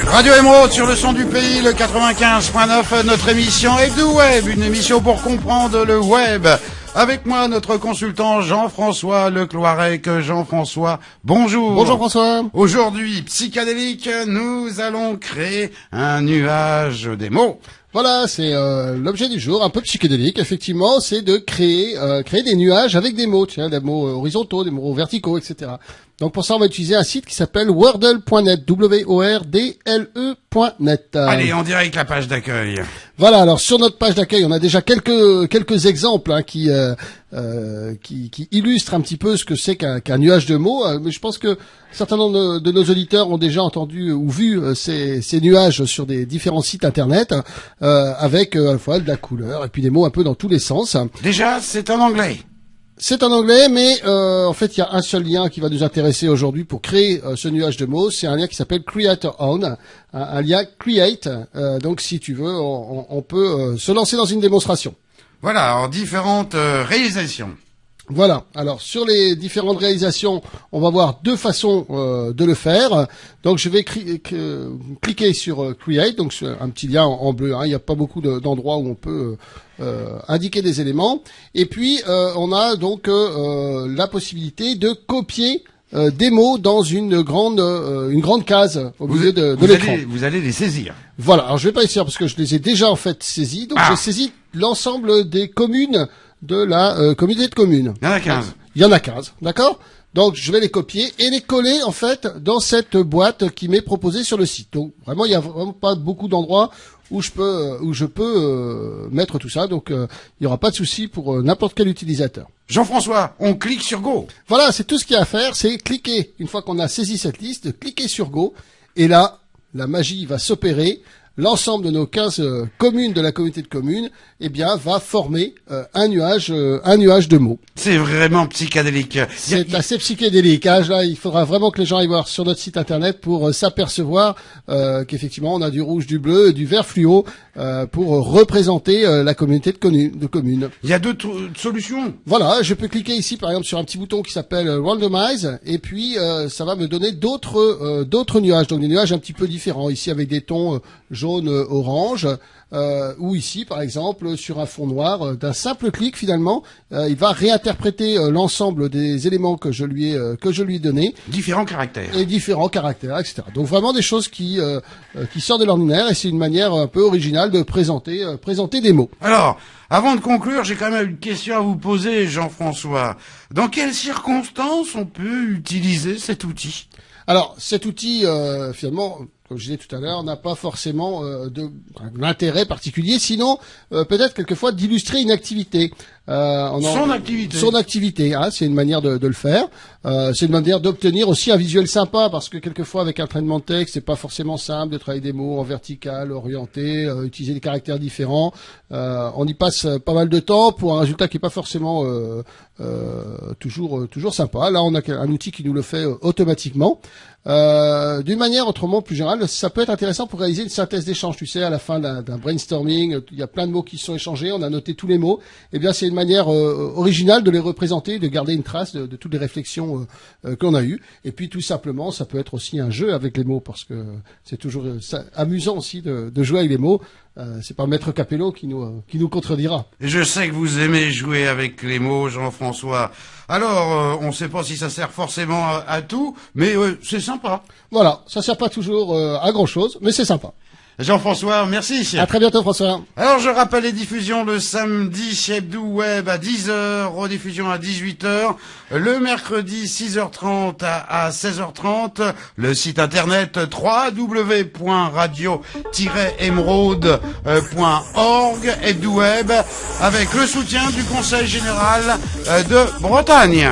Radio Émeraude sur le son du pays, le 95.9, notre émission Hebdo Web, une émission pour comprendre le web. Avec moi, notre consultant Jean-François Lecloirec. Jean-François, bonjour. Bonjour François. Aujourd'hui, psychédélique, nous allons créer un nuage des mots. Voilà, c'est l'objet du jour, un peu psychédélique, effectivement, c'est de créer des nuages avec des mots, des mots horizontaux, des mots verticaux, etc. Donc pour ça, on va utiliser un site qui s'appelle wordle.net, wordle.net. Allez, on dirait que la page d'accueil. Voilà, alors sur notre page d'accueil, on a déjà quelques exemples qui illustrent un petit peu ce que c'est qu'un nuage de mots. Mais je pense que certains nombre de nos auditeurs ont déjà entendu ou vu ces nuages sur des différents sites internet, avec à la fois de la couleur et puis des mots un peu dans tous les sens. Déjà, c'est en anglais. C'est en anglais, mais en fait, il y a un seul lien qui va nous intéresser aujourd'hui pour créer ce nuage de mots. C'est un lien qui s'appelle Creator Own, un lien Create. Donc, si tu veux, on peut se lancer dans une démonstration. Voilà, en différentes réalisations. Voilà. Alors, sur les différentes réalisations, on va voir deux façons de le faire. Donc, je vais cliquer sur Create, donc sur un petit lien en bleu. Il n'y a pas beaucoup d'endroits où on peut indiquer des éléments. Et puis, on a donc la possibilité de copier des mots dans une grande case au milieu de l'écran. Vous allez les saisir. Voilà. Alors, je vais pas essayer parce que je les ai déjà en fait saisis. Donc, j'ai saisi l'ensemble des communes de la communauté de communes. Il y en a 15. Il y en a 15, d'accord ? Donc, je vais les copier et les coller, en fait, dans cette boîte qui m'est proposée sur le site. Donc, vraiment, il y a vraiment pas beaucoup d'endroits où je peux mettre tout ça. Donc, il y aura pas de souci pour n'importe quel utilisateur. Jean-François, on clique sur Go. Voilà, c'est tout ce qu'il y a à faire, c'est cliquer. Une fois qu'on a saisi cette liste, cliquer sur Go. Et là, la magie va s'opérer. L'ensemble de nos 15 communes de la communauté de communes, va former un nuage de mots. C'est vraiment psychédélique. C'est assez psychédélique. Là, il faudra vraiment que les gens aillent voir sur notre site internet pour s'apercevoir qu'effectivement, on a du rouge, du bleu, du vert fluo pour représenter la communauté de communes. Il y a d'autres solutions. Voilà, je peux cliquer ici, par exemple, sur un petit bouton qui s'appelle Randomize, et puis ça va me donner d'autres nuages, donc des nuages un petit peu différents. Ici, avec des tons jaune, orange, ou ici, par exemple, sur un fond noir, d'un simple clic, finalement, il va réinterpréter l'ensemble des éléments que je lui ai donnés. Différents caractères. Et différents caractères, etc. Donc vraiment des choses qui sortent de l'ordinaire, et c'est une manière un peu originale de présenter des mots. Alors, avant de conclure, j'ai quand même une question à vous poser, Jean-François. Dans quelles circonstances on peut utiliser cet outil ? Alors, cet outil, finalement, comme je disais tout à l'heure, n'a pas forcément d'intérêt particulier, sinon peut-être quelquefois d'illustrer une activité. Son activité, c'est une manière de le faire. C'est une manière d'obtenir aussi un visuel sympa, parce que quelquefois avec un traitement de texte, c'est pas forcément simple de travailler des mots en vertical, orienté, utiliser des caractères différents. On y passe pas mal de temps pour un résultat qui est pas forcément toujours sympa. Là, on a un outil qui nous le fait automatiquement. D'une manière autrement plus générale, ça peut être intéressant pour réaliser une synthèse d'échange. Tu sais, à la fin d'un brainstorming, il y a plein de mots qui sont échangés, on a noté tous les mots. Eh bien, c'est une manière originale de les représenter, de garder une trace de toutes les réflexions qu'on a eues. Et puis, tout simplement, ça peut être aussi un jeu avec les mots, parce que c'est toujours amusant aussi de jouer avec les mots. C'est pas Maître Capello qui nous contredira. Et je sais que vous aimez jouer avec les mots, Jean-François. Alors, on ne sait pas si ça sert forcément à tout, mais c'est sympa. Voilà, ça sert pas toujours à grand-chose, mais c'est sympa. Jean-François, merci. À très bientôt, François. Alors, je rappelle les diffusions le samedi chez Hebdo Web à 10h, rediffusion à 18h, le mercredi 6h30 à 16h30, le site internet www.radio-emeraude.org, Hebdo Web, avec le soutien du Conseil général de Bretagne.